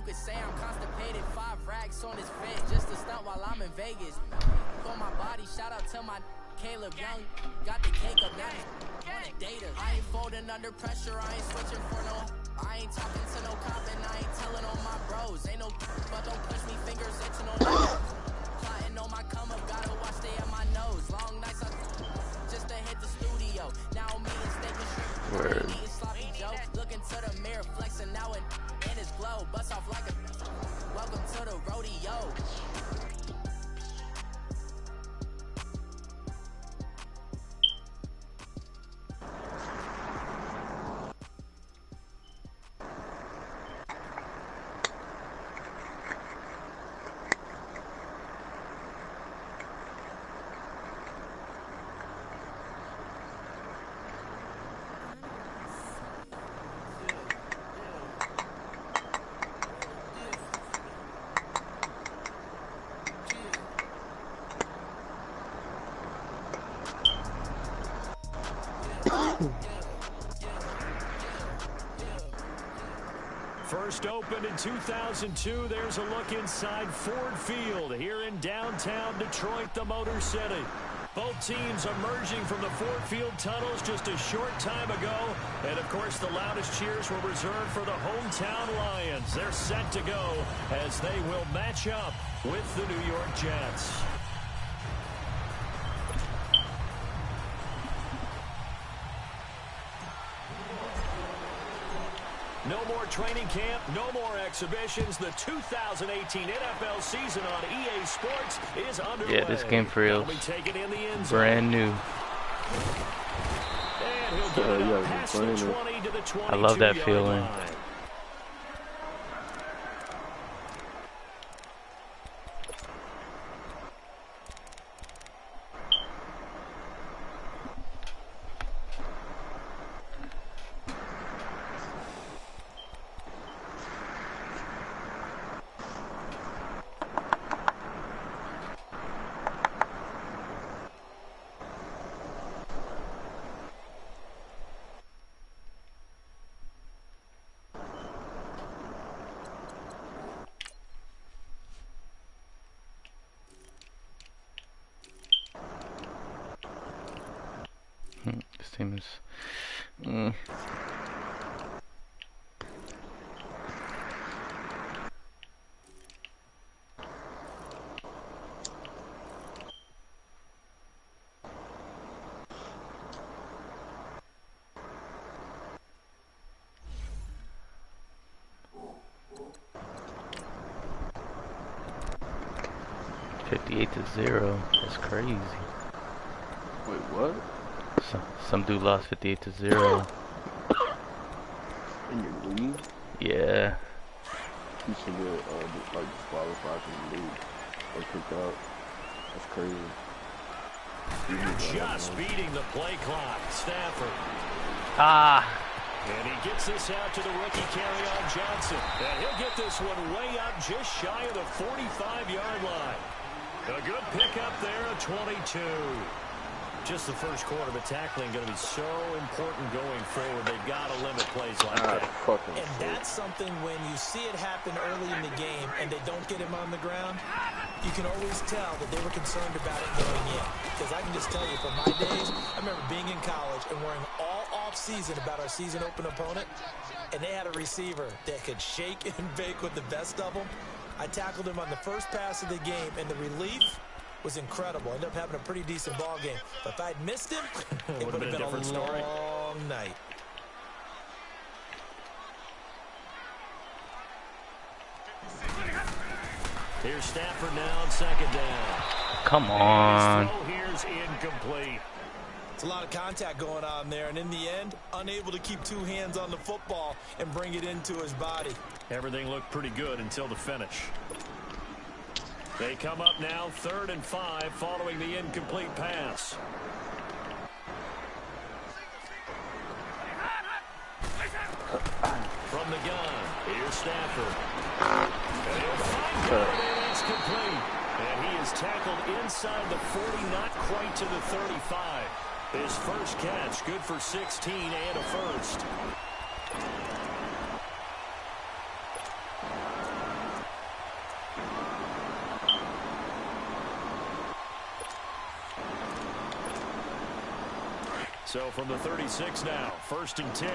you could say I'm constipated. 5 racks on his fit, just to stunt while I'm in Vegas. Call my body, shout out to my Caleb Young. Got the cake up, now he's data. I ain't folding under pressure, I ain't switching for no. I ain't talking to no cop and I ain't telling on my bros. Ain't no but don't push me, fingers itching on my nose. Plotting on my come up, gotta watch stay at my nose. Long nights I just to hit the studio. Now me and steak and shrimp. Eating sloppy jokes. Looking to the mirror, flexing now and in his glow. Bust off like a welcome to the rodeo. First opened in 2002, there's a look inside Ford Field here in downtown Detroit, the Motor City. Both teams emerging from the Ford Field tunnels just a short time ago. And, of course, the loudest cheers were reserved for the hometown Lions. They're set to go as they will match up with the New York Jets. No more training camp, no more exhibitions. The 2018 NFL season on EA Sports is underway. Yeah, this game for real. Brand new. I love that feeling. This team is 58-0. That's crazy. Wait, what? Some dude lost 58-0. In your league? Yeah. You should get like disqualified from the league or kicked out. That's crazy. Just beating the play clock. Stafford. And he gets this out to the rookie Carryon Johnson. And he'll get this one way up just shy of the 45-yard line. A good pickup there at 22. Just the first quarter, but tackling going to be so important going forward. They've got to limit plays like that. And that's something when you see it happen early in the game and they don't get him on the ground, you can always tell that they were concerned about it going in. Because I can just tell you from my days, I remember being in college and worrying all off-season about our season open opponent, and they had a receiver that could shake and bake with the best of them. I tackled him on the first pass of the game, and the relief was incredible. Ended up having a pretty decent ball game. But if I'd missed him, it would have been a different story. Long night. Here's Stafford now on second down. Come on. His throw here's incomplete. It's a lot of contact going on there, and in the end, unable to keep two hands on the football and bring it into his body. Everything looked pretty good until the finish. They come up now 3rd and 5 following the incomplete pass. From the gun, here's Stafford. And he'll find good, and it's complete. And he is tackled inside the 40, not quite to the 35. His first catch, good for 16 and a first. So from the 36 now, 1st and 10.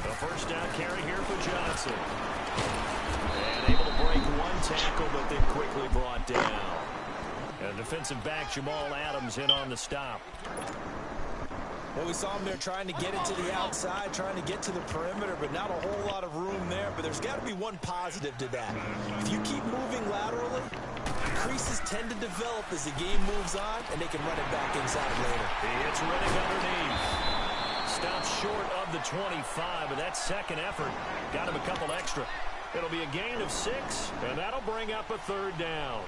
A first down carry here for Johnson. And able to break one tackle, but then quickly brought down. And defensive back Jamal Adams in on the stop. Well, we saw him there trying to get it to the outside, trying to get to the perimeter, but not a whole lot of room there. But there's got to be one positive to that. If you keep moving laterally, creases tend to develop as the game moves on, and they can run it back inside later. It's running underneath. Stops short of the 25, but that second effort got him a couple extra. It'll be a gain of 6, and that'll bring up a 3rd down.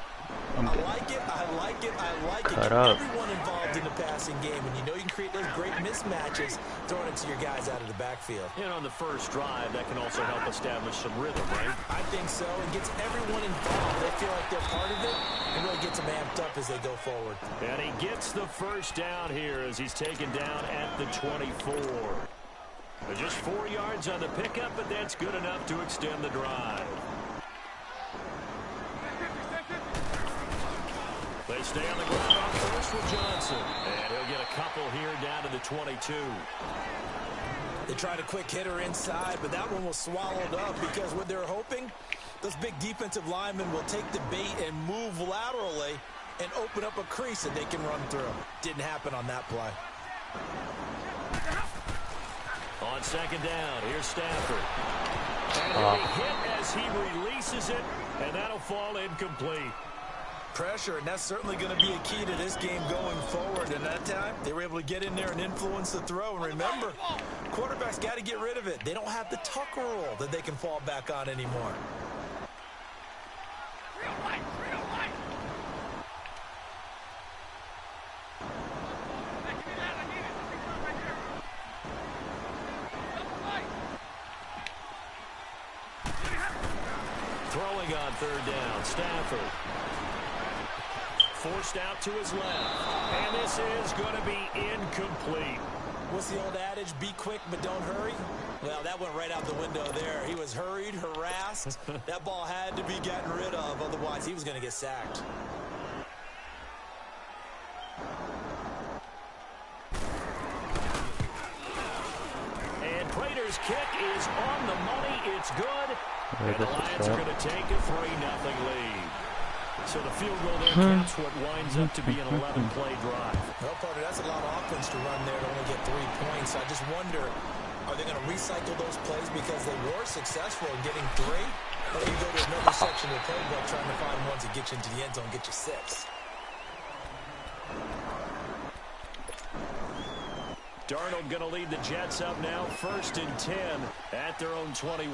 I like it, I like it, I like it. Get everyone involved in the passing game, and you know you can create those great mismatches throwing it to your guys out of the backfield. And on the first drive, that can also help establish some rhythm, right? I think so. It gets everyone involved. They feel like they're part of it, and really gets them amped up as they go forward. And he gets the first down here as he's taken down at the 24. Just 4 yards on the pickup, but that's good enough to extend the drive. They stay on the ground on first with Johnson. And he'll get a couple here down to the 22. They tried a quick hitter inside, but that one was swallowed up because what they're hoping, those big defensive linemen will take the bait and move laterally and open up a crease that they can run through. Didn't happen on that play. On second down, here's Stafford. And he'll be hit as he releases it, and that'll fall incomplete. Pressure, and that's certainly going to be a key to this game going forward. And that time, they were able to get in there and influence the throw. And remember, quarterbacks got to get rid of it. They don't have the tuck rule that they can fall back on anymore. Throwing on 3rd down, Stafford. Forced out to his left. And this is going to be incomplete. What's the old adage? Be quick, but don't hurry. Well, that went right out the window there. He was hurried, harassed. That ball had to be gotten rid of. Otherwise, he was going to get sacked. And Prater's kick is on the money. It's good. And the Lions are going to take a 3-0 lead. So the field goal there counts what winds up to be an 11-play drive. Well, Carter, that's a lot of offense to run there to only get 3 points. I just wonder, are they going to recycle those plays because they were successful in getting 3? Or do you go to another section of the playbook trying to find ones that get you into the end zone, get you 6? Darnold going to lead the Jets up now, 1st and 10 at their own 21.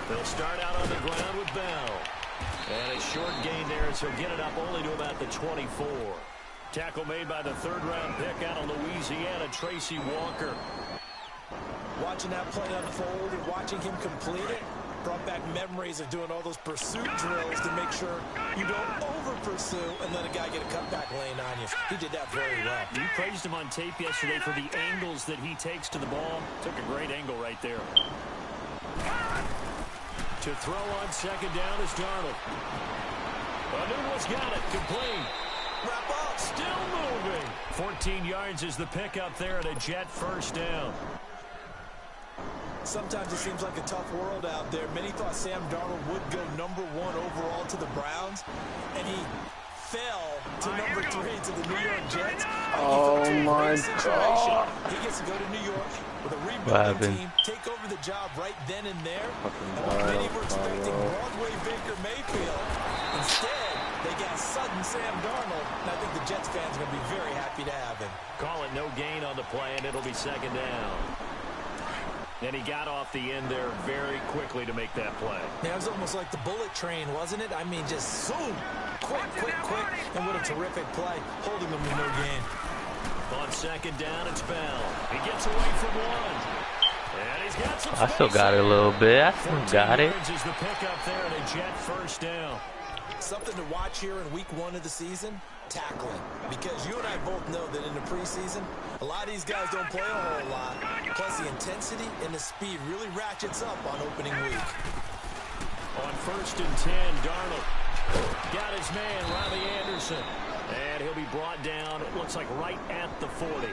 They'll start out on the ground with Bell. And a short gain there as he'll get it up only to about the 24. Tackle made by the 3rd-round pick out of Louisiana, Tracy Walker. Watching that play unfold and watching him complete it brought back memories of doing all those pursuit drills to make sure you don't over-pursue and let a guy get a cutback lane on you. He did that very well. You praised him on tape yesterday for the angles that he takes to the ball. Took a great angle right there. To throw on 2nd down is Darnold. Anuno's got it. Complete. Wrap up. Still moving. 14 yards is the pickup there at a Jet 1st down. Sometimes it seems like a tough world out there. Many thought Sam Darnold would go number 1 overall to the Browns, and he fell to number 3 to the New York Jets. Oh my God. He gets to go to New York with a rebuilding team, take over the job right then and there. And while many were expecting Broadway Baker Mayfield, instead they got sudden Sam Darnold, and I think the Jets fans are going to be very happy to have him. Call it no gain on the play, and it'll be 2nd down. And he got off the end there very quickly to make that play. Yeah, it was almost like the bullet train, wasn't it? I mean, just zoom, quick, and what a terrific play, holding them to no gain. On 2nd down, it's Bell. He gets away from 1. And he's got some I still got it a little bit. I still got it. Is the pickup there at a Jet 1st down. Something to watch here in week 1 of the season, tackling. Because you and I both know that in the preseason, a lot of these guys don't play a whole lot. Plus, the intensity and the speed really ratchets up on opening week. On 1st and 10, Darnold got his man, Robbie Anderson. And he'll be brought down, it looks like right at the 40.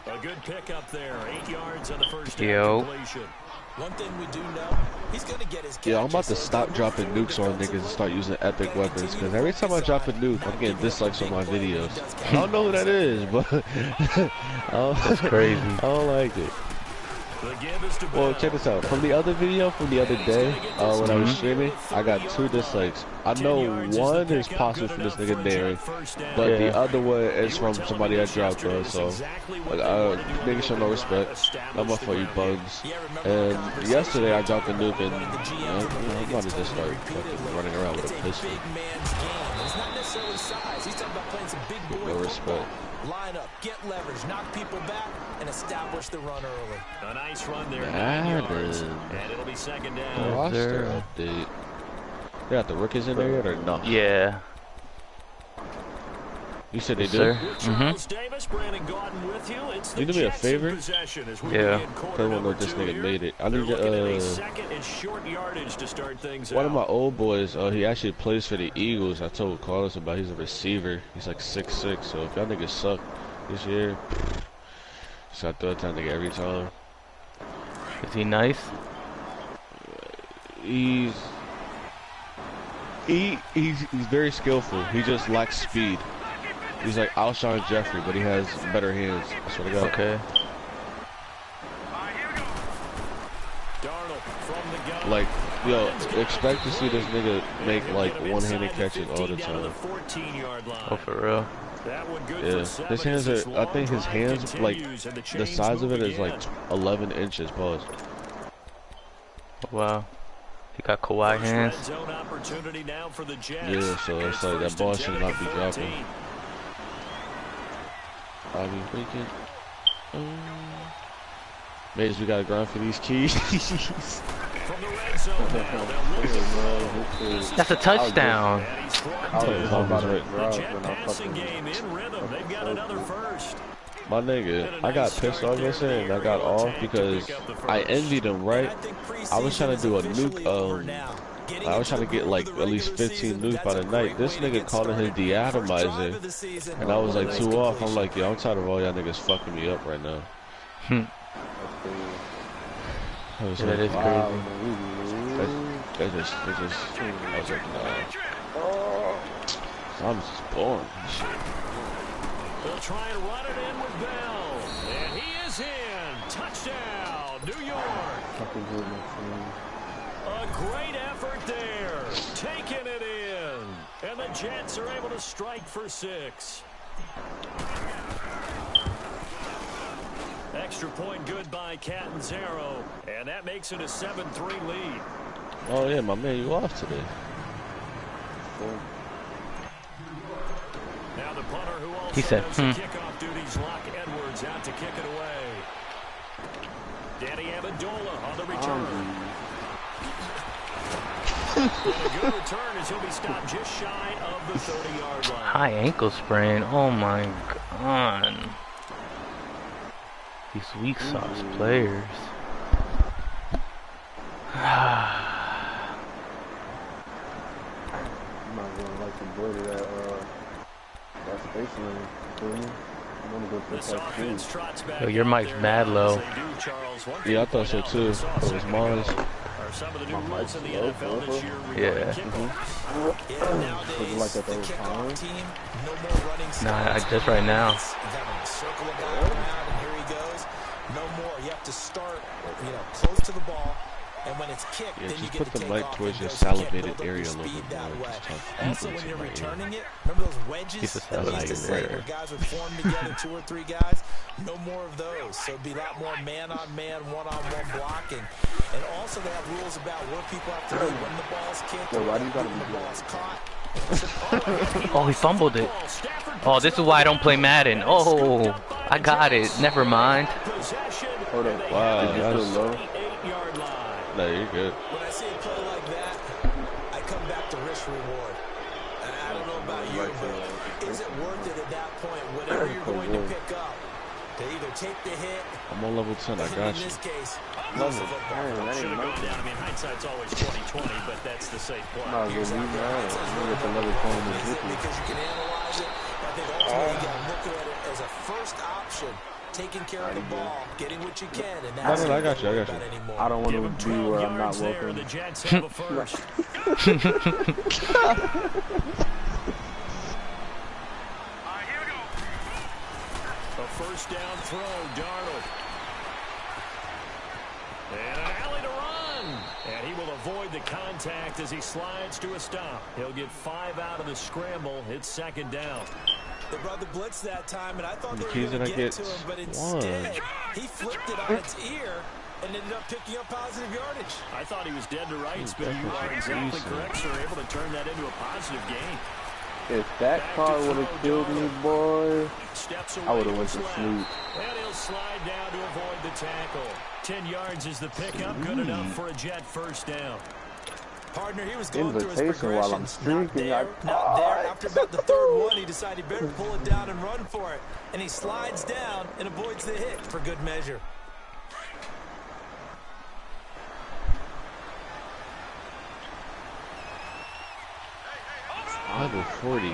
A good pickup there, 8 yards on the first down completion. One thing we do know, he's going to get his catches. Yeah, I'm about to stop dropping nukes on niggas and start using epic weapons, because every time I drop a nuke, I'm getting dislikes on my videos. I don't know who that is, but That's crazy. I don't like it. Well, check this out. From the other video, from the other day, when I was streaming, I got 2 dislikes. I know one is possibly from this nigga Darren, but the other one is from somebody I dropped on, so niggas show no respect. I'm up for you bugs. And yesterday I dropped a nuke and I'm about to just start fucking running around with a pistol. No respect. Line up, get leverage, knock people back, and establish the run early. A nice run there. Madden. And it'll be 2nd down. Roster update. They got the rookies in there yet or not? Yeah. You said they Sir. You do me a favor? Yeah. I don't know if this nigga made it. I need one of my old boys, he actually plays for the Eagles. I told Carlos about he's a receiver. He's like 6'6", so if y'all niggas suck this year, just gotta throw it to that nigga every time. Is he nice? He's very skillful. He just lacks speed. He's like Alshon Jeffrey, but he has better hands. I swear to God. Okay. Like, yo, expect to see this nigga make like one-handed catches all the time. Oh, for real? Yeah, his hands are, I think his hands, like, the size of it is like 11 inches, pause. Wow. He got Kawhi hands. Yeah, so it's like that ball should not be dropping. I mean, freaking. Maze, we gotta grind for these keys. That's a touchdown. My nigga, I got pissed off yesterday and I got off because I envied him, right? I was trying to do a nuke, I was trying to get like at least 15 nukes by the night. This nigga calling him de-atomizer, and I was like 2 off. I'm like, yo, I'm tired of all y'all niggas fucking me up right now. I was That is crazy. They just, I was like, nah. I'm just boring. Shit. They'll try and run it in with Bell. And he is in. Touchdown, New York. A great effort there. Taking it in. And the Jets are able to strike for 6. Extra point good by Catanzaro. And that makes it a 7-3 lead. Oh, yeah, my man, you off today. Now the punter who also He said, has the kickoff duties, Lock Edwards out to kick it away. Danny Amendola on the return. A good return as he'll be stopped just shy of the 30-yard line. High ankle sprain. Oh my god. These weak sauce players. I'm not gonna like to border that space lane. I'm gonna go for that. Yo, your mic's mad low. Yeah, I thought so too. It was mine. Some of the new rules in the NFL this year. Yeah. Like that the whole time? Nah, just right now. No more. You have to start, close to the ball. And when it's kicked, Yeah, then you just get put to the take mic off towards and your go, so you can't salivated build up area your a little speed bit that more. way. Just talk Also, when into you're my ear. returning it, remember those wedges He's a that we used to say salivator. where guys would form together, 2 or 3 guys? No more of those. So it'd be a lot more man-on-man, one-on-one blocking. And also they have rules about where people have to be when the ball's kicked or why do you gotta when the be ball's caught. Oh, he fumbled it. Oh, this is why I don't play Madden. Oh, I got it. Never mind. Hold up. Wow, Is that's this still low? No, you're good. When I see a play like that, I come back to risk reward. I don't know about you, but is it worth it at that point, whatever you're going to pick up, to either take the hit? I'm on level 10. I got you. In this case, Level 10. That Should ain't have gone nothing. down. I mean, hindsight's always 20/20, but that's the safe play. Might as well leave now. I'm gonna get the level 10 in this rookie. because you can analyze it. I think ultimately you got to look at it as a first option, taking care of the ball, getting what you can, and that's No, I got you. I got you. I don't want Give to him be 12 where I'm not yards there. welcome. The Jets have a first. A first down throw, Darnold. And an alley to run. And he will avoid the contact as he slides to a stop. He'll get 5 out of the scramble. It's second down. They brought the blitz that time, and I thought they were Keys going and to I get get to him, but one. instead, he flipped it on its ear and ended up picking up positive yardage. I thought he was dead to rights, but you are exactly correct, sir. Able to turn that into a positive gain. If that car would have killed me, boy, Steps away I would have to went his to left. sleep. And he'll slide down to avoid the tackle. 10 yards is the pickup. Good enough for a Jet first down. Partner, he was going through his Invitation while I'm progressions. Not streaking. there, not there. After about the third one, he decided he better pull it down and run for it. And he slides down and avoids the hit for good measure. Level 48.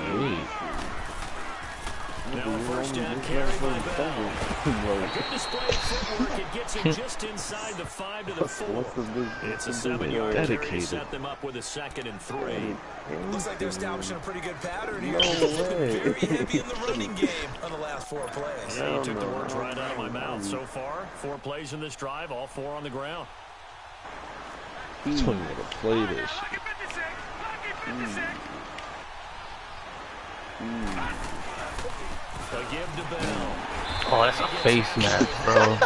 Now a first down carry by Bell. A good display of footwork. It gets him just inside the 5 to the 4. It's a 7-yard carry. Dedicated. Set them up with a 2nd and 3. Looks like they're establishing a pretty good pattern here. No They've been way. very heavy in the running game on the last 4 plays. Yeah, you took the words right out of my mouth. So far, 4 plays in this drive, all 4 on the ground. He's telling me to play this. A give to Bell. Oh, that's a face mask, bro.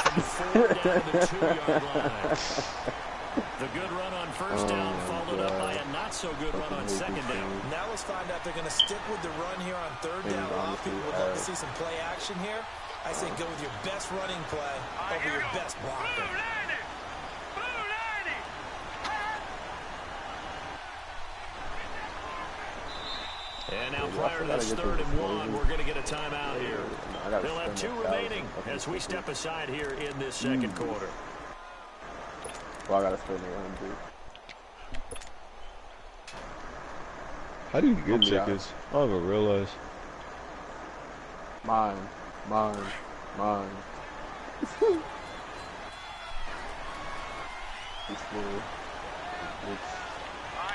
The good run on first down followed up by a not so good run on second down. Now let's find out they're going to stick with the run here on third down. A lot of people would love to see some play action here. I say go with your best running play over your best blocker. And now prior to this 3rd and 1, we're going to get a timeout here. They'll have 2 remaining as we step aside here in this second quarter. Well, I got to spend 100. How do you get tickets? I don't even realize. Mine.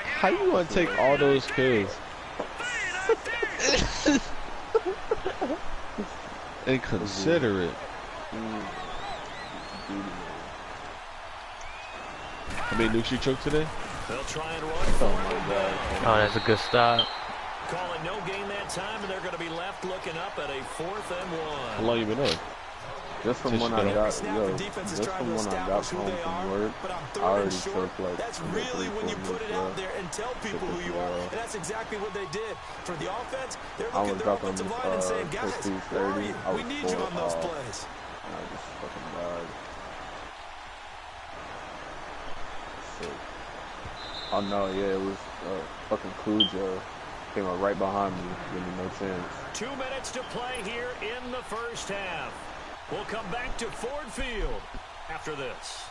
How you want to take all those kills? Inconsiderate. How many nukes you choked today? They'll try and run for it. Oh, that's a good stop. Call it no gain that time, and they're going to be left looking up at a 4th and 1. How long you been on? Just from when I got, just from when I got home from work, I already took like that's really when you put it out there and tell people who you are, and that's exactly what they did. For the offense, they're looking at their offensive line and saying, guys, where are you? We need you on those plays. And I just fucking died. Shit. Oh no, yeah, it was fucking Cujo. Came up right behind me, gave me no chance. 2 minutes to play here in the first half. We'll come back to Ford Field after this.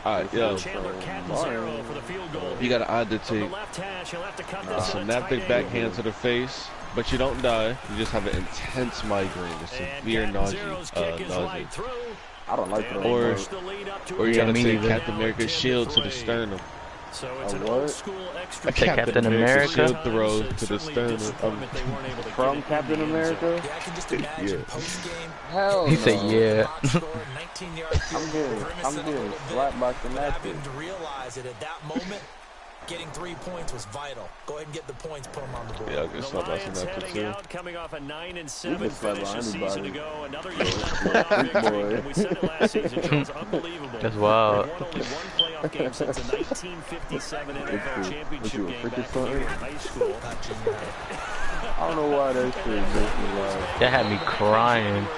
Alright, yo. Chandler Catanzaro for the field goal. You gotta add the From the take. left hash, he'll have to cut this at a Synaptic tight backhand angle. to the face, but you don't die. You just have an intense migraine, a severe And nausea. Catanzaro's kick is right through. I don't like And that. they Or- push the lead up to Or a you gotta me take neither. Captain America's shield to the sternum. So it's an what? old school extra. A Captain America shield throw to the sternum. From Captain America? Yeah, I can just imagine Yeah. post-game. Hell He no. said, yeah. I'm getting slapped by But Synaptic. having to realize that at that moment, getting 3 points was vital. Go ahead and get the points, put them on the board. Yeah, I guess The I'll buy Lions Synaptic heading too. out, coming off a 9-7 You can slap finish a on season anybody. ago. Another year without a playoff victory. Boy. And we said it last season, Charles, unbelievable. That's wild. They've won only 1 playoff game since the 1957 NFL championship game back when they were in high school. I don't know why that shit makes me laugh. That had me crying. Of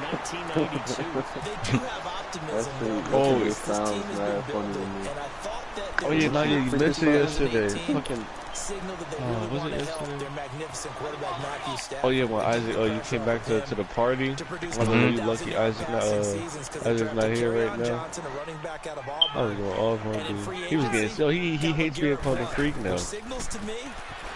1992. They do have optimism. That's though, pretty- because that this sounds team has mad been funny to building, me. and I thought that Oh yeah, no, yeah, you missed it yesterday. Fucking. Signal that they really was want it to help yesterday? their magnificent quarterback Matthew Stafford. Oh yeah, when Isaac, oh you came back to the party. I was like, you lucky Isaac's not here right now. I was going off on dude. He was getting so he hates being called a freak now. Signals to me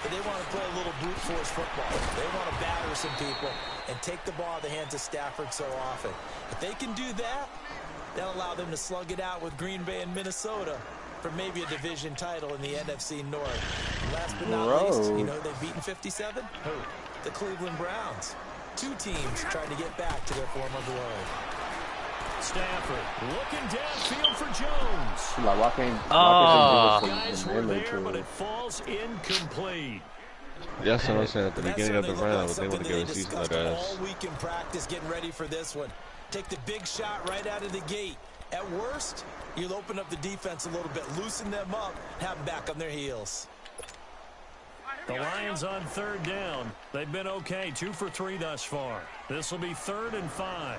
that they want to play a little brute force football. They want to batter some people and take the ball out of the hands of Stafford so often. If they can do that, that'll allow them to slug it out with Green Bay and Minnesota for maybe a division title in the NFC North. Last but not least, you know they've beaten 57? Who? The Cleveland Browns. Two teams trying to get back to their former glory. Stafford looking downfield for Jones. Like, why can't guys were there, but it falls incomplete. That's what I'm saying at the beginning of the round, but they want to give a season of that. All week in practice, getting ready for this one. Take the big shot right out of the gate. At worst, you'll open up the defense a little bit, loosen them up, have them back on their heels. The Lions on third down. They've been okay, 2 for 3 thus far. This will be 3rd and 5.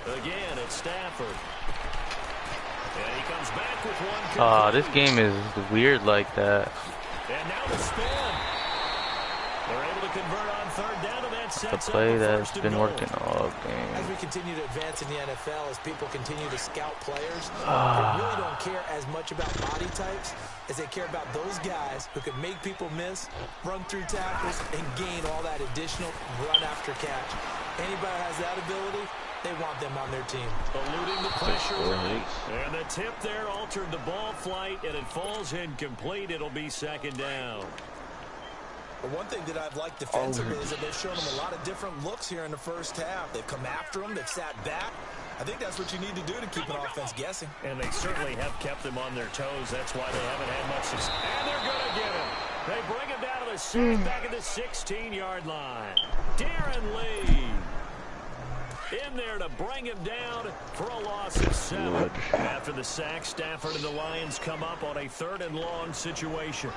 Again, it's Stafford. And he comes back with one. This game is weird like that. And now the spin. They're able to convert on third down, and that sets The play up that's first been and goal. working all game. As we continue to advance in the NFL, as people continue to scout players, they really don't care as much about body types as they care about those guys who can make people miss, run through tackles, and gain all that additional run after catch. Anybody who has that ability, they want them on their team. Eluding the pressure. And the tip there altered the ball flight, and it falls incomplete. It'll be 2nd down. But one thing that I've liked defensively is that they've shown them a lot of different looks here in the first half. They've come after them. They've sat back. I think that's what you need to do to keep an offense guessing. And they certainly have kept them on their toes. That's why they haven't had much success. And they're going to get him. They bring him down to the sack back at the 16-yard line. Darren Lee in there to bring him down for a loss of 7. After the sack, Stafford and the Lions come up on a 3rd and long situation.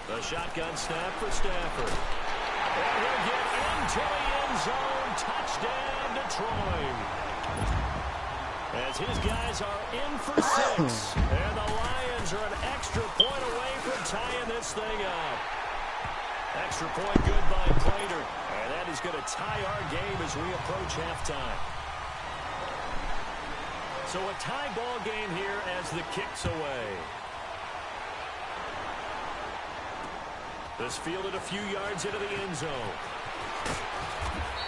The shotgun snap for Stafford. And he'll get into the end zone. Touchdown, Detroit. As his guys are in for 6. And the Lions are an extra point away from tying this thing up. Extra point good by Prater. And that is going to tie our game as we approach halftime. So a tie ball game here as the kick's away. This fielded a few yards into the end zone.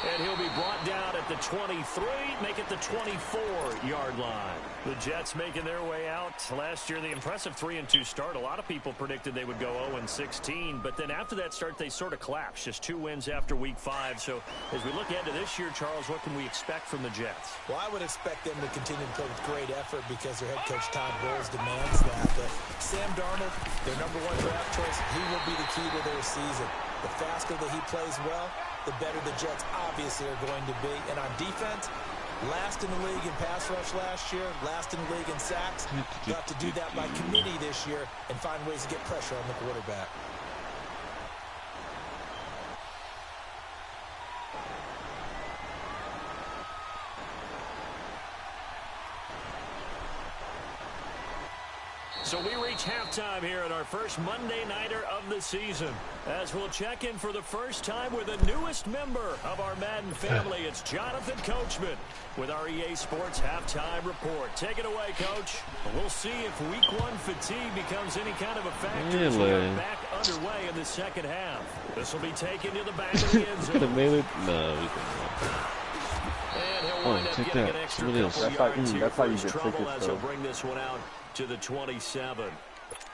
And he'll be brought down at the 23, make it the 24-yard line. The Jets making their way out. Last year, the impressive 3-2 start. A lot of people predicted they would go 0-16, but then after that start, they sort of collapsed. Just 2 wins after Week 5. So as we look ahead to this year, Charles, what can we expect from the Jets? Well, I would expect them to continue to play with great effort because their head coach, Todd Bowles, demands that. But Sam Darnold, their #1 draft choice, he will be the key to their season. The faster that he plays well, the better the Jets obviously are going to be. And on defense, last in the league in pass rush last year, last in the league in sacks. Got to do that by committee this year and find ways to get pressure on the quarterback. So we reach halftime here in our first Monday Nighter of the season. As we'll check in for the first time with the newest member of our Madden family. It's Jonathan Coachman with our EA Sports Halftime Report. Take it away, Coach. We'll see if Week 1 fatigue becomes any kind of a factor as we are back underway in the second half. This will be taken to the back of the end zone. Could have made it? No, we couldn't. And he'll wind up getting an extra couple yards here for his trouble as he'll bring this one out to the 27.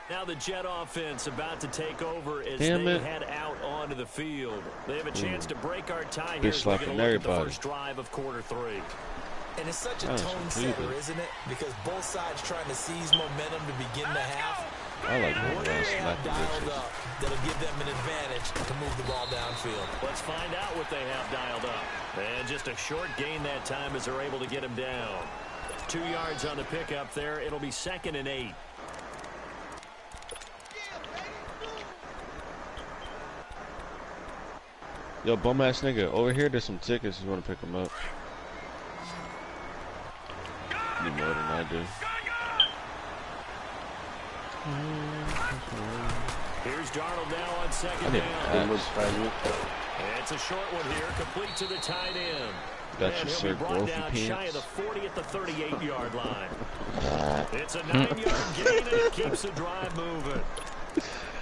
Now the Jet offense about to take over as they head out onto the field. They have a chance to break our tie here as we get a look at the first drive of quarter 3. And it's such a tone setter, isn't it? Because both sides trying to seize momentum to begin the half. I like what do they have dialed up that'll give them an advantage to move the ball downfield? Let's find out what they have dialed up. And just a short gain that time as they're able to get him down. 2 yards on the pickup there. It'll be 2nd and 8. Yo, bum ass nigga, over here there's some tickets if you want to pick them up. Need more than I do. Here's Darnold now on second down. It's a short one here, complete to the tight end. Got your he'll be brought down shy of the 40 at the 38-yard line. It's a 9-yard gain, and it keeps the drive moving.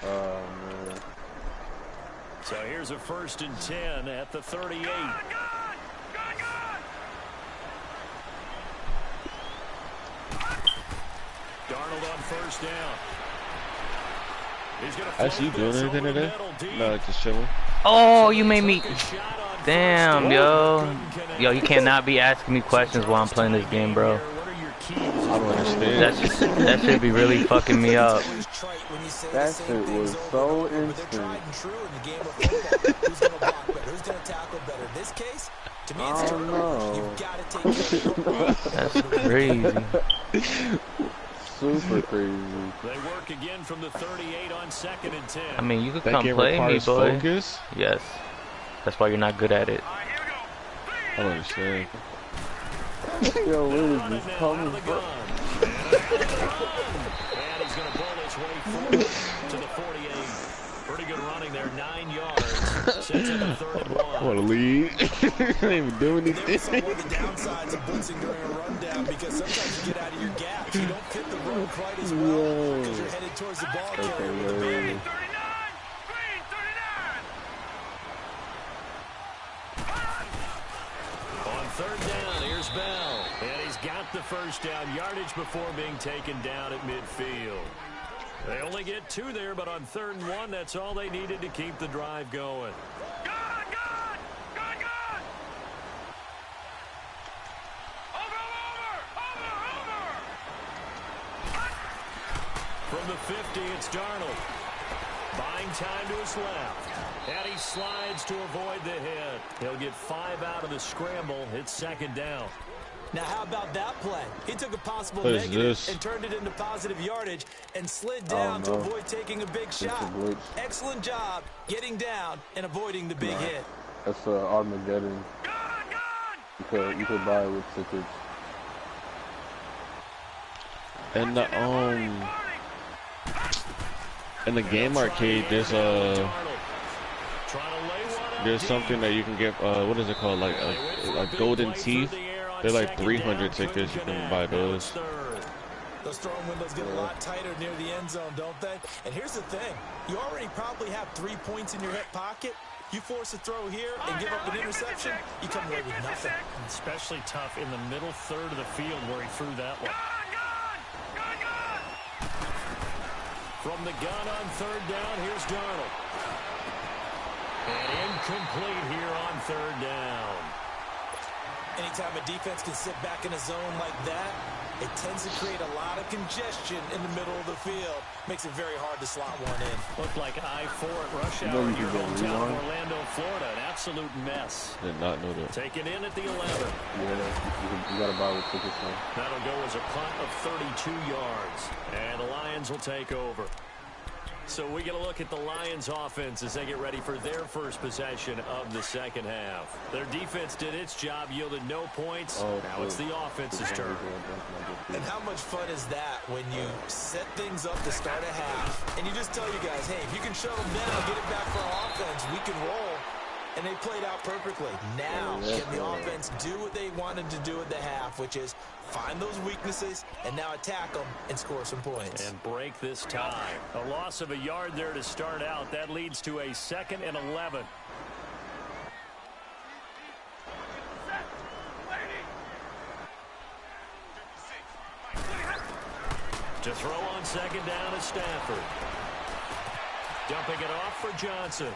Oh, man. So here's a 1st and 10 at the 38. Darnold on 1st down. He's gonna Actually, you doing anything today? No, just chilling. Oh, you made me. Damn, yo. Yo, you cannot be asking me questions while I'm playing this game, bro. I don't understand. That should be really fucking me up. That shit was so instant. Oh no. That's crazy. Super crazy. They work again from the 38 on 2nd and 10. I mean, you could come play me, boy. Focus? Yes. That's why you're not good at it. I don't understand. Yo, where is this coming from? And he's going to pull his way forward to the 48. Pretty good running there, 9 yards. Sets up a 3rd and 1. I want to lead. I ain't even doing anything. Never saw one of the downsides of blitzing during a rundown because sometimes you get out of your gaps. You don't fit the run quite as well because you're headed towards the ball carrier with the ball. On 3rd down, here's Bell. And he's got the 1st down yardage before being taken down at midfield. They only get 2 there, but on 3rd and 1, that's all they needed to keep the drive going. From the 50, it's Darnold. Buying time to his left. And he slides to avoid the hit. He'll get 5 out of the scramble. It's 2nd down. Now, how about that play? He took a possible negative and turned it into positive yardage and slid down to avoid taking a big shot. Excellent job getting down and avoiding the big hit. That's Armageddon. You could buy it with tickets. And in the game arcade, there's something that you can get. What is it called? Like golden teeth. They're like 300 tickets. You can buy those. Those throwing windows get a lot tighter near the end zone, don't they? And here's the thing. You already probably have 3 points in your hip pocket. You force a throw here and give up an interception, you come away with nothing. Especially tough in the middle 3rd of the field where he threw that one. From the gun on 3rd down, here's Darnold. And incomplete here on 3rd down. Anytime a defense can sit back in a zone like that, it tends to create a lot of congestion in the middle of the field. Makes it very hard to slot one in. Looked like I-4 at rush hour in your hometown of Orlando, Florida. An absolute mess. Did not know that. Taken in at the 11. Yeah, you got to buy with tickets now. That'll go as a punt of 32 yards. And the Lions will take over. So we get a look at the Lions offense as they get ready for their first possession of the 2nd half. Their defense did its job, yielded no points. Now it's the offense's turn. And how much fun is that when you set things up to start a half and you just tell you guys, hey, if you can shut them down, get it back for our offense, we can roll. And they played out perfectly. Now, can the offense do what they wanted to do at the half, which is find those weaknesses and now attack them and score some points. And break this tie. A loss of a yard there to start out. That leads to a 2nd and 11. To throw on 2nd down is Stafford. Dumping it off for Johnson.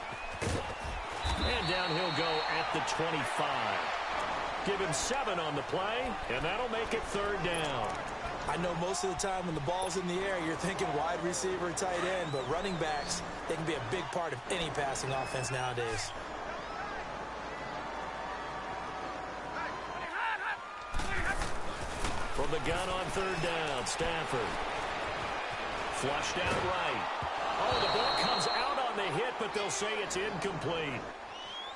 And down he'll go at the 25. Give him 7 on the play, and that'll make it 3rd down. I know most of the time when the ball's in the air, you're thinking wide receiver, tight end, but running backs, they can be a big part of any passing offense nowadays. From the gun on 3rd down, Stafford. Flushed out right. Oh, the ball comes out on the hit, but they'll say it's incomplete.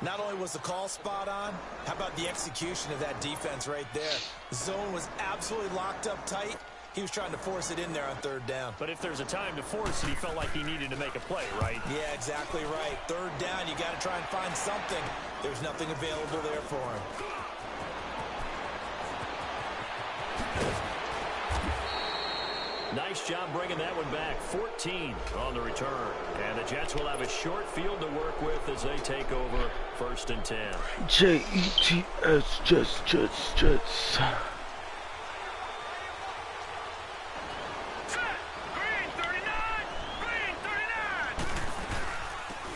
Not only was the call spot on, how about the execution of that defense right there? The zone was absolutely locked up tight. He was trying to force it in there on third down. But if there's a time to force it, he felt like he needed to make a play, right? Yeah, exactly right. Third down, you got to try and find something. There's nothing available there for him. Nice job bringing that one back. 14 on the return. And the Jets will have a short field to work with as they take over 1st and 10. Jets, Jets.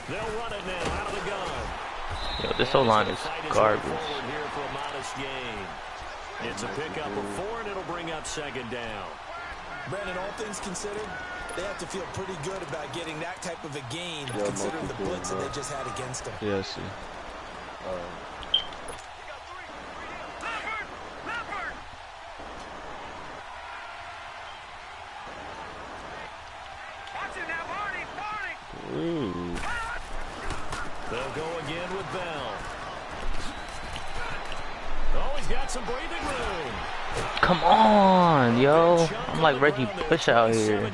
They'll run it now out of the gun. Yo, this O-line is garbage. Here for a modest gain. It's a pickup of 4, and it'll bring up 2nd down. Brandon, all things considered, they have to feel pretty good about getting that type of a gain, considering the blitz that they just had against them. Yeah, I see. Ooh. They'll go again with Bell. Oh, he's got some breathing room. Come on, yo. I'm like Reggie Bush out here.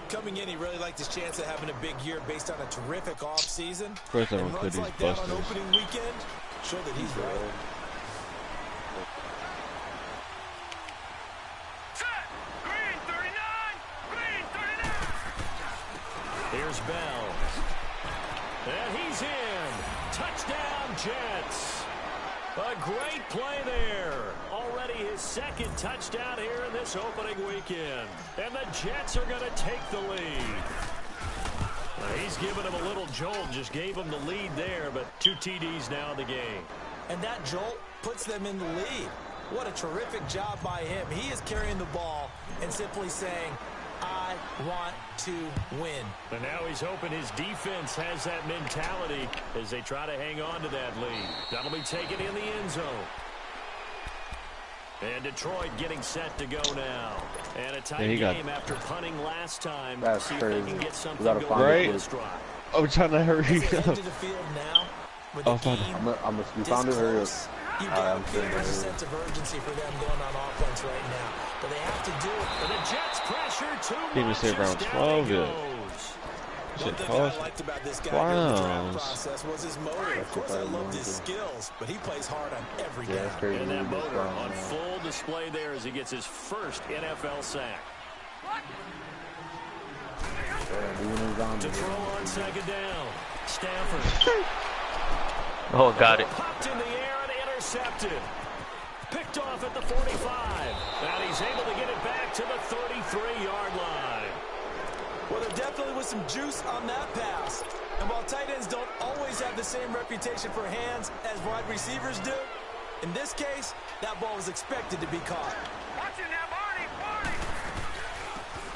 Coming in, he really liked his chance of having a big year based on a terrific offseason. First, everyone could like these that on busters. opening weekend, show that he's right. Here's Bell. And he's in. Touchdown, Jets. A great play there. Already his 2nd touchdown here in this opening weekend. And the Jets are going to take the lead. He's given him a little jolt, just gave him the lead there, but 2 TDs now in the game. And that jolt puts them in the lead. What a terrific job by him. He is carrying the ball and simply saying, I want to win. And now he's hoping his defense has that mentality as they try to hang on to that lead. That'll be taken in the end zone. And Detroit getting set to go now. And a tight game after punting last time. That's See crazy. if they can get something gotta going find on it. this drive. I'm trying to hurry Into up. the field now, with the game You found it earlier. close, you got to feel there's a sense of urgency for them going on offense right now. But they have to do it. And the Jets pressure too Even much. say around It's 12, down yeah. he goes. One Shit thing cost. I liked about this guy during the draft Clowns. process was his motor. Of course, I loved his skills, but he plays hard on every down. That's crazy. And that motor on full display there as he gets his first NFL sack. To throw on 2nd down. Stafford. Oh, got it. Popped in the air and intercepted. Picked off at the 45. And he's able to get it back to the 33-yard line. Well, there definitely was some juice on that pass. And while tight ends don't always have the same reputation for hands as wide receivers do, in this case, that ball was expected to be caught.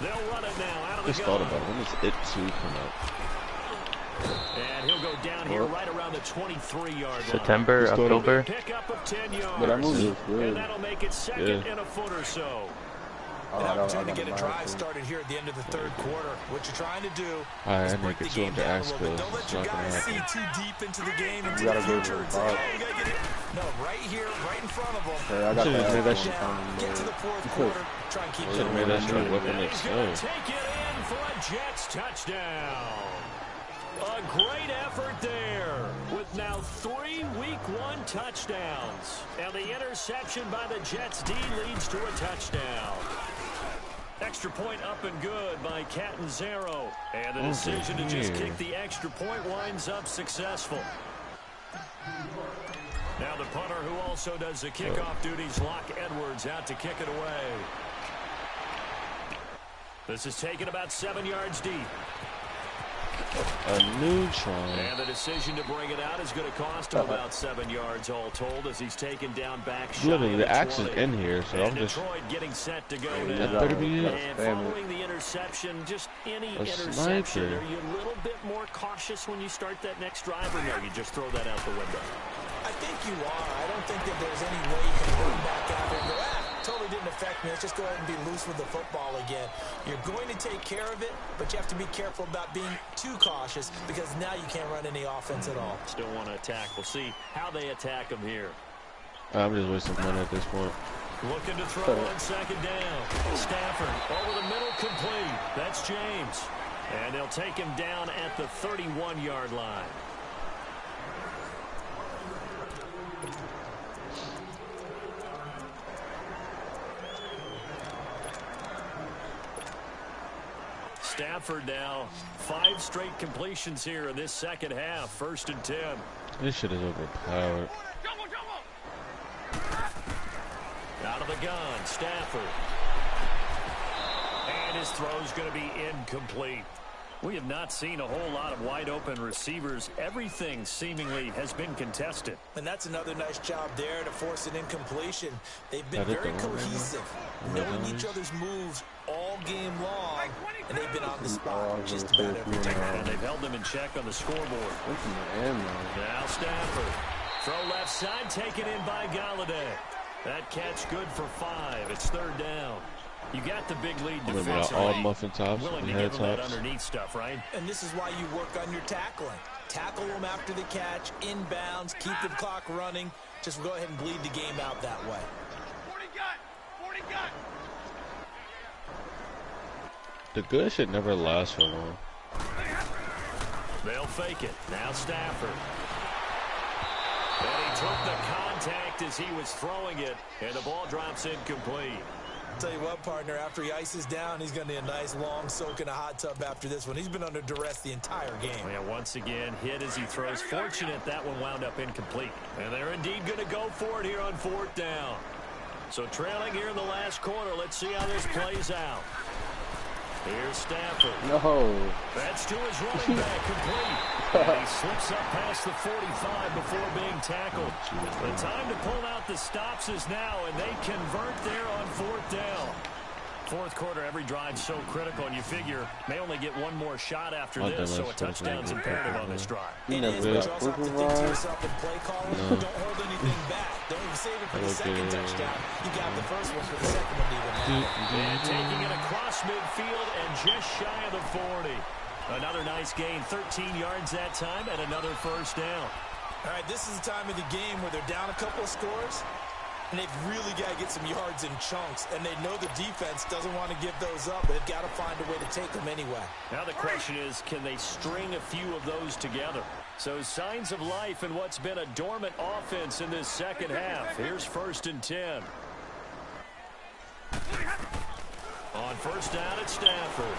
They'll run it now out of the Just gun. thought about it. When does it 2 come out? And he'll go down here right around the 23-yard line. September, October. Pickup of 10 yards. But that move is good. And that'll make it 2nd and a foot or so. An opportunity to get a drive started here at the end of the 3rd quarter. What you're trying to do is I break make the it game 200 down a ass little bit. skills. Don't let It's your not gonna guys see happen. too deep into the game, into gotta the go future, to and the say, ball. oh, we got to get it. No, right here, right in front of them. Yeah, I got Should've made that that. shit. Get to the 4th quarter, try and keep Should've them made that moving. shit whipping And it he's going to slow. take it in for a Jets touchdown. A great effort there with now 3 Week 1 touchdowns. And the interception by the Jets D leads to a touchdown. Extra point up and good by Catanzaro. And the decision to just kick the extra point winds up successful. Now the punter who also does the kickoff duties, Locke Edwards, out to kick it away. This is taken about 7 yards deep. A neutron. And the decision to bring it out is going to cost him about 7 yards all told as he's taken down back shy Literally, of the axe is 20. in here, so And I'm just. Detroit getting set to go That now. better be it. And following the interception, just any A interception, sniper. are you a little bit more cautious when you start that next drive, or no, you just throw that out the window? I think you are. I don't think that there's any way you can bring back out and go, totally didn't affect me. Let's just go ahead and be loose with the football again. You're going to take care of it, but you have to be careful about being too cautious because now you can't run any offense at all. Still want to attack. We'll see how they attack them here. I'm just wasting money at this point. Looking to throw on second down. Stafford over the middle, complete. That's James. And they'll take him down at the 31-yard line. Stafford now 5 straight completions here in this second half. 1st and 10. This shit is overpowered. Out of the gun, Stafford. And his throw's going to be incomplete. We have not seen a whole lot of wide open receivers. Everything seemingly has been contested. And that's another nice job there to force an incompletion. They've been very cohesive, knowing each other's moves all game long, and they've been on the spot just about every time. And they've held them in check on the scoreboard. Now Stafford. Throw left side, taken in by Galladay. That catch good for 5. It's 3rd down. You got the big lead defensively. All muffin tops willing and to head give them that tops. underneath stuff, right? And this is why you work on your tackling. Tackle them after the catch, inbounds, keep the clock running. Just go ahead and bleed the game out that way. 40 gun! 40 gun! The good shit never lasts for long. They'll fake it. Now Stafford. And he took the contact as he was throwing it, and the ball drops incomplete. Tell you what, partner, after he ices down, he's going to need a nice long soak in a hot tub after this one. He's been under duress the entire game. Yeah, once again, hit as he throws. Fortunate that one wound up incomplete. And they're indeed going to go for it here on 4th down. So trailing here in the last quarter. Let's see how this plays out. Here's Stafford. No. That's to his running back, complete. And he slips up past the 45 before being tackled. The time to pull out the stops is now, and they convert there on 4th down. 4th quarter, every drive so critical, and you figure may only get one more shot after this, so a touchdown's imperative on this drive. It is, but you also have to think to yourself and play calling. Don't hold anything back. Don't even save it for the second touchdown. You got the first one for the second one to even happen. And taking it across midfield and just shy of the 40. Another nice gain, 13 yards that time, and another 1st down. All right, this is the time of the game where they're down a couple of scores, and they've really got to get some yards in chunks, and they know the defense doesn't want to give those up, but they've got to find a way to take them anyway. Now the question is, can they string a few of those together? So signs of life in what's been a dormant offense in this second half. Here's 1st and 10. On 1st down, it's Stafford.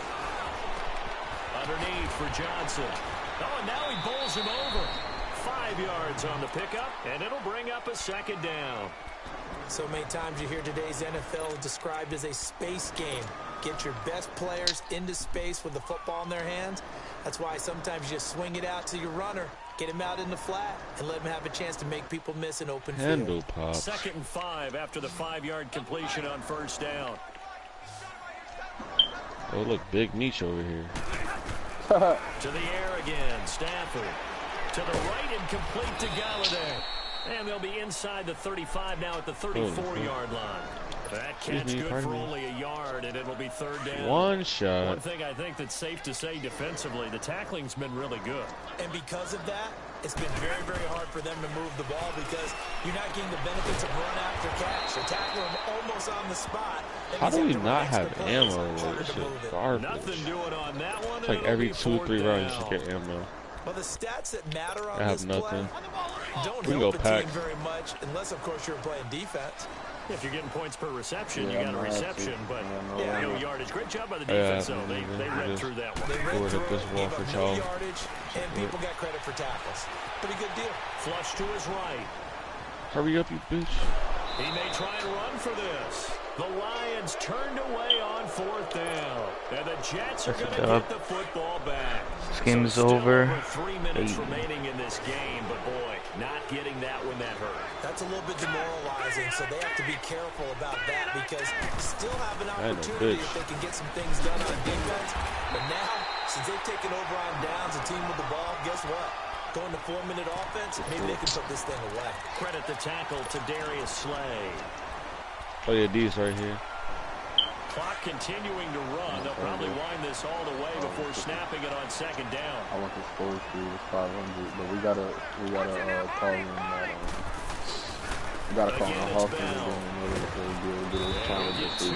Underneath for Johnson. Oh, and now he bowls him over. 5 yards on the pickup, and it'll bring up a 2nd down. So many times you hear today's NFL described as a space game. Get your best players into space with the football in their hands. That's why sometimes you just swing it out to your runner, get him out in the flat, and let him have a chance to make people miss an open field. 2nd and 5 after the 5-yard completion on 1st down. Oh, look, Big Meech over here. To the air again, Stafford. To the right and complete to Galladay. And they'll be inside the 35 now at the 34-yard line. That catch good for only a yard, and it'll be 3rd down. One shot. One thing I think that's safe to say defensively, the tackling's been really good. And because of that, it's been very, very hard for them to move the ball because you're not getting the benefits of run after catch. They're tackling them almost on the spot. How do we not have ammo? This shit garbage. Nothing doing on that one. It's like every 2-3 rounds you should get ammo. Well, the stats that matter on I this have nothing. play don't We can help go a pack. team very much unless, of course, you're playing defense. If you're getting points per reception, Yeah, you got a no, reception, but no yardage. Great job by the Yeah, defense, though. They read through that one. They read Forward through up this it, wall gave for up Charles. no yardage, and people got credit for tackles. Pretty good deal. Flush to his right. Hurry up, you bitch. He may try and run for this. The Lions turned away on 4th down. And the Jets are going to get the football back. This game is still over. 3 minutes remaining in this game, but boy, not getting that when that hurt. That's a little bit demoralizing, so they have to be careful about that because still have an opportunity if they can get some things done on defense. But now, since they've taken over on downs, a team with the ball, guess what? Going to 4-minute offense, maybe they can put this thing away. Credit the tackle to Darius Slay. Oh yeah, these right here. Clock continuing to run. They'll probably wind this all the way before snapping it on second down. I want the score speed is 500, but we gotta call in that. We gotta call in a Hawkins again in order to be able to do a challenge and see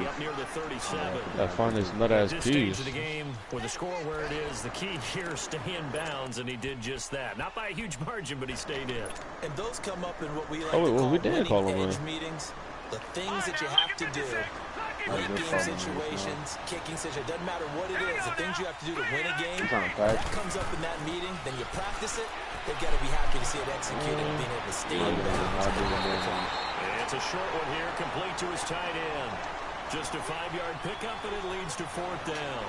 up near the 37. I find this nut ass At this piece. stage of the game, with the score where it is, the key here is stay in bounds, and he did just that. Not by a huge margin, but he stayed in. And those come up in what we like Oh, to call we did call him winning edge in. meetings. The things that you have to do. Late game situations, kicking situations, doesn't matter what it is. The things you have to do to win a game, that comes up in that meeting, then you practice it. They've got to be happy to see it executed and being able to stay in bounds. It's a short one here, complete to his tight end. Just a 5-yard pickup, and it leads to fourth down.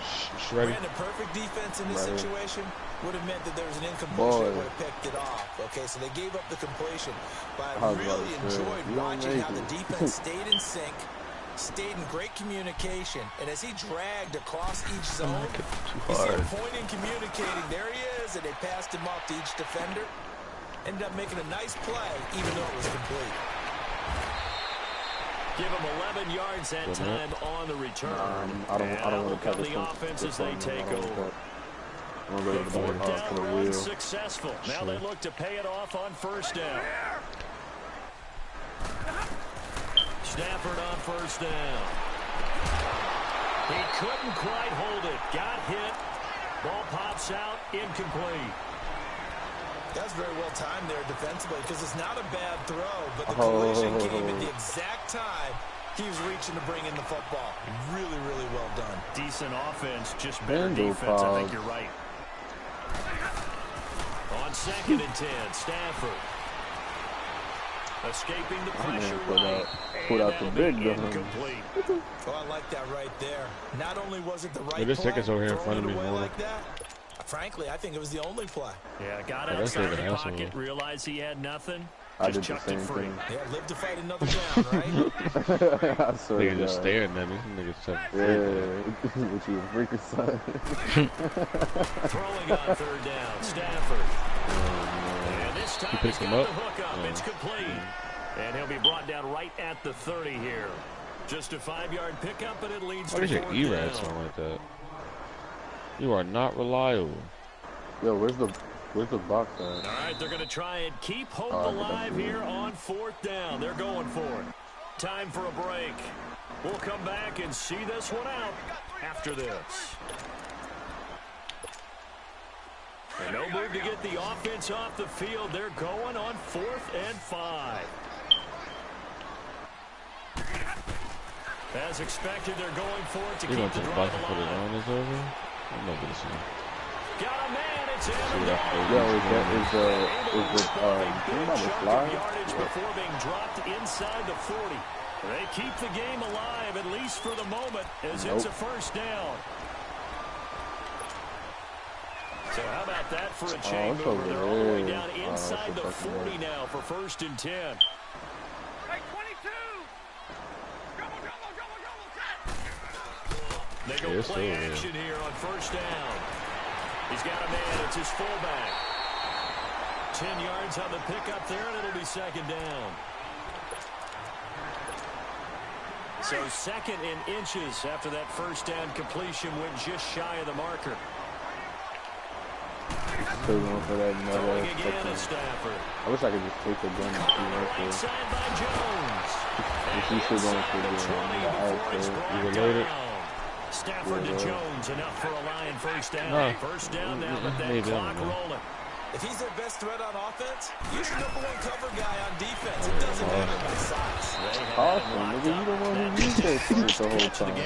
Brandon, perfect defense in this situation would have meant that there was an incompletion that would have picked it off. Okay, so they gave up the completion. But I really enjoyed watching how the defense stayed in sync, stayed in great communication, and as he dragged across each zone, he said pointing, communicating, there he is, and they passed him off to each defender. Ended up making a nice play, even though it was complete. Give him 11 yards that time on the return. I don't want to cut the offense as they take over. I'm going to go to the wheel. Successful. Now they look to pay it off on first down. Stafford on first down. He couldn't quite hold it. Got hit. Ball pops out. Incomplete. That's very well timed there defensively because it's not a bad throw, but the collision came at the exact time he was reaching to bring in the football. Really, really well done. Decent offense, just better defense. I think you're right. On 2nd and 10, Stafford. Escaping the pressure put out the big gun. Oh, I like that right there. Not only was it the right this play, ticket's over here in front of me. like that, frankly, I think it was the only play. Yeah, got outside the pocket, realized he had nothing. I did chucked the same it free. thing. Yeah, live to fight another down, right? I swear Nigga just staring at me. Nigga said, which you freaking son. Throwing on third down, Stafford. And this time he picks him up. The hook up. It's complete. And he'll be brought down right at the 30 here. Just a 5-yard pickup, and it leads to why does your fourth E-Rad down. sound like that? You are not reliable. Yo, where's the box at? All right, they're going to try and keep hope alive here on fourth down. They're going for it. Time for a break. We'll come back and see this one out after this. And no move to get the offense off the field. They're going on 4th and 5. As expected, they're going for it to keep the drive alive. I'm not gonna see. Got a man, it's in. Yo, is the slide? Yardage before being dropped inside the 40. They keep the game alive, at least for the moment, as it's a first down. So how about that for a chain mover? They're all the way down inside the 40 now for 1st and 10. Hey, 22! They go play action here on first down. He's got a man. It's his fullback. 10 yards on the pickup there, and it'll be 2nd down. So 2nd in inches after that first down completion went just shy of the marker. Still going for that Throwing again at Stafford. I wish I could just take the gun and see right Right side by Jones. He's still going for the related. Stafford to Jones, enough for a Lion first down. First down now, but that clock rolling. If he's their best threat on offense, use your number 1 cover guy on defense. It doesn't matter what size. Awesome, nigga. You don't want to use that shit the whole time.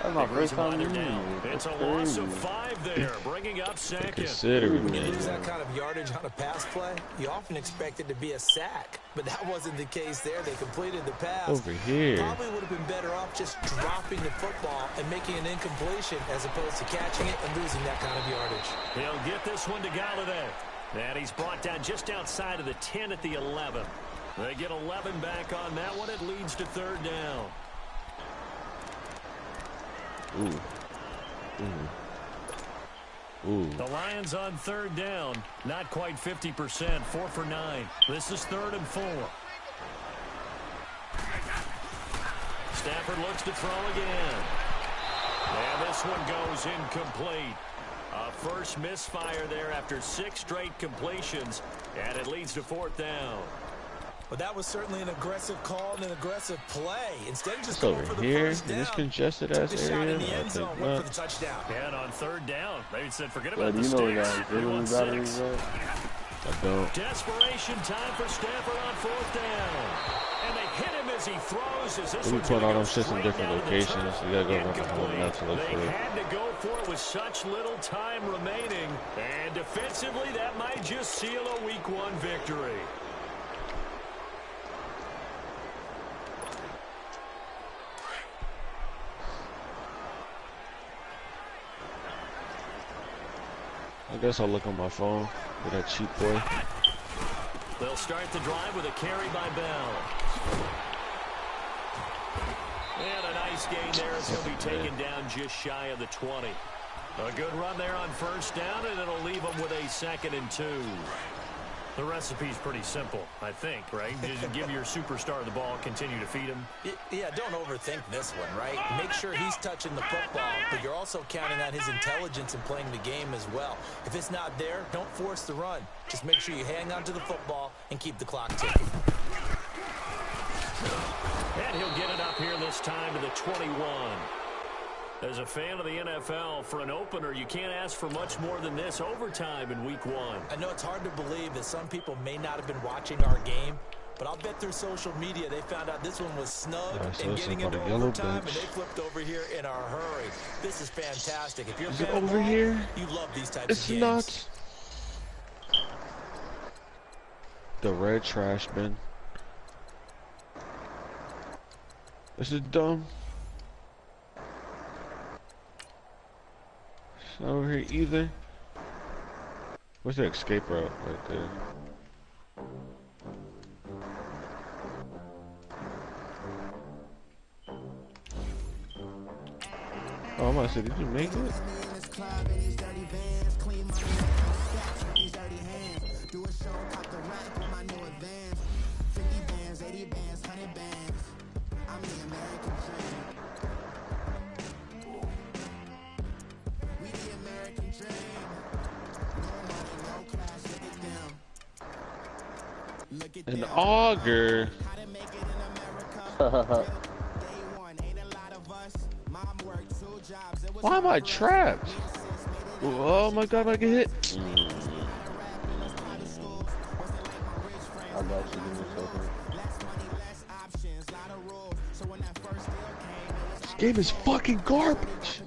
That's my first time using it. It's a loss of 5 there, bringing up 2nd. When you lose that kind of yardage on a pass play, you often expect it to be a sack. But that wasn't the case there. They completed the pass. Over here. Probably would have been better off just dropping the football and making an incompletion as opposed to catching it and losing that kind of yardage. He'll get this one to Galladay. And he's brought down just outside of the 10 at the 11. They get 11 back on that one. It leads to 3rd down. Ooh. The Lions on 3rd down. Not quite 50%. 4 for 9. This is 3rd and 4. Stafford looks to throw again. And this one goes incomplete. A first misfire there after 6 straight completions, and it leads to 4th down. But that was certainly an aggressive call and an aggressive play. Instead of just It's going over for the here first in down, this congested took ass the shot area. in the end zone, went for the touchdown. And on 3rd down, they said forget Yeah, about do the you know we sticks. got They want batteries, 6. right? I don't. Desperation time for Stafford on 4th down. And they hit him as he throws. As this We one's put gonna all go them shits in straight different down to the locations. turf. You gotta go around the whole Incomplete. map to look They for it. had to go for it with such little time remaining. And defensively, that might just seal a Week 1 victory. I guess I'll look on my phone with that cheap boy. They'll start the drive with a carry by Bell. And a nice gain there as he'll be taken down just shy of the 20. A good run there on 1st down, and it'll leave them with a 2nd and 2. The recipe's pretty simple, I think, right? Just give your superstar the ball, continue to feed him. Yeah, don't overthink this one, right? Make sure he's touching the football, but you're also counting on his intelligence in playing the game as well. If it's not there, don't force the run. Just make sure you hang on to the football and keep the clock ticking. And he'll get it up here this time to the 21. As a fan of the NFL, for an opener, you can't ask for much more than this overtime in Week 1. I know it's hard to believe that some people may not have been watching our game, but I'll bet through social media they found out this one was snug and getting into overtime, and they flipped over here in a hurry. This is fantastic. If you're a fan of over ball, here? you love these types of games. It's not. The red trash bin. This is dumb. It's not over here either. Where's the escape route right there? Oh, I'm about to say, did you make it? An auger. Why am I trapped? Oh my god, I get hit. I got you. Give me a second. This game is fucking garbage.